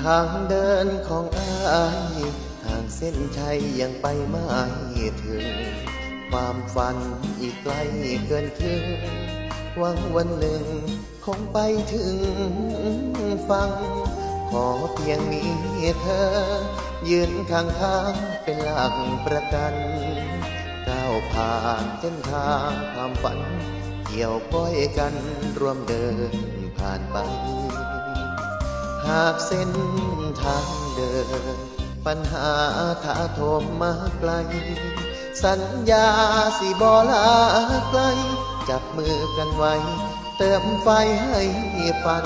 ทางเดินของอายทางเส้นชัยยังไปไม่ถึงความฝันอีกไกลเกินครึ่งหวังวันหนึ่งคงไปถึงฝั่งขอเพียงมีเธอยืนข้างทางเป็นหลักประกันก้าวผ่านเส้นทางความฝันเกี่ยวก้อยกันร่วมเดินผ่านไปหากเส้นทางเดินปัญหาถาโถมมาไกลสัญญาสิบ่ลาไกลจับมือกันไว้เติมไฟให้ฝัน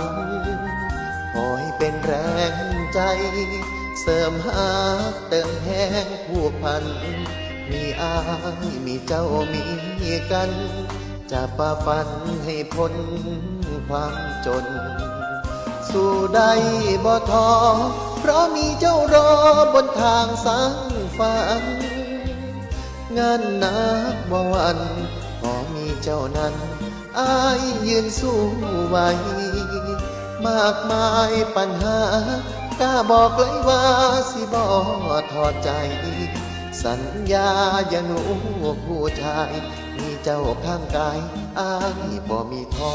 คอยเป็นแรงใจเสริมหาเติมแห้งผูกพันมีอายมีเจ้ามีกันจะฝ่าฟันให้พ้นความจนสู่ใดบ่ท้อเพราะมีเจ้ารอบนทางสร้างฝันงานหนักบ่หวันพอมีเจ้านั้นอายยืนสู้ไหวมากมายปัญหากล้าบอกเลยว่าสิบ่ทอดใจสัญญาอย่างลูกผู้ชายมีเจ้าข้างกายอายบ่มีท้อ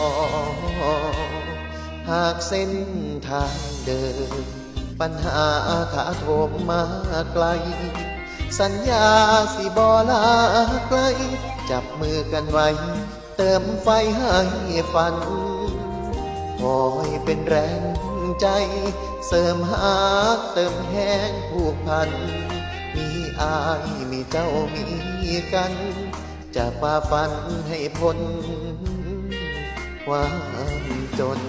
หากเส้นทางเดินปัญหาถาโถมมาไกลสัญญาสิบ่ลาไกลจับมือกันไว้เติมไฟให้ฝันคอยเป็นแรงใจเสริมหาเติมแห้งผูกพันมีอายมีเจ้ามีกันจะฝ่าฟันให้พ้นความจน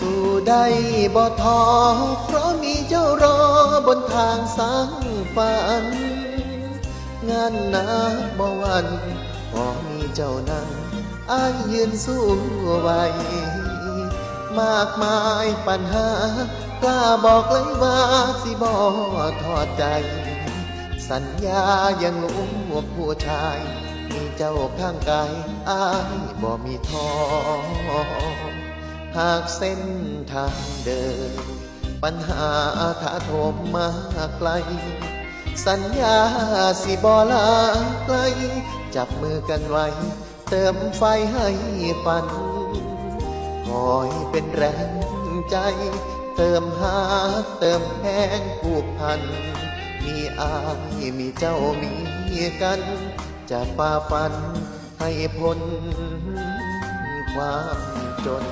สู่ได้บ่ท้อเพราะมีเจ้ารอบนทางสร้างฝันงานหนักบ่หวันพอมีเจ้านั้นอายยืนสู้ไหวมากมายปัญหากล้าบอกเลยว่าสิบ่ทอดใจสัญญาอย่างลูกผู้ชายมีเจ้าข้างกายอายบ่มีท้อหากเส้นทางเดินปัญหาถาโถมมาไกลสัญญาสิบ่ลาไกลจับมือกันไว้เติมไฟให้ฝันคอยเป็นแรงใจเติมหาเติมแห้งผูกพันมีอายมีเจ้ามีกันจะฝ่าฟันให้พ้นความจน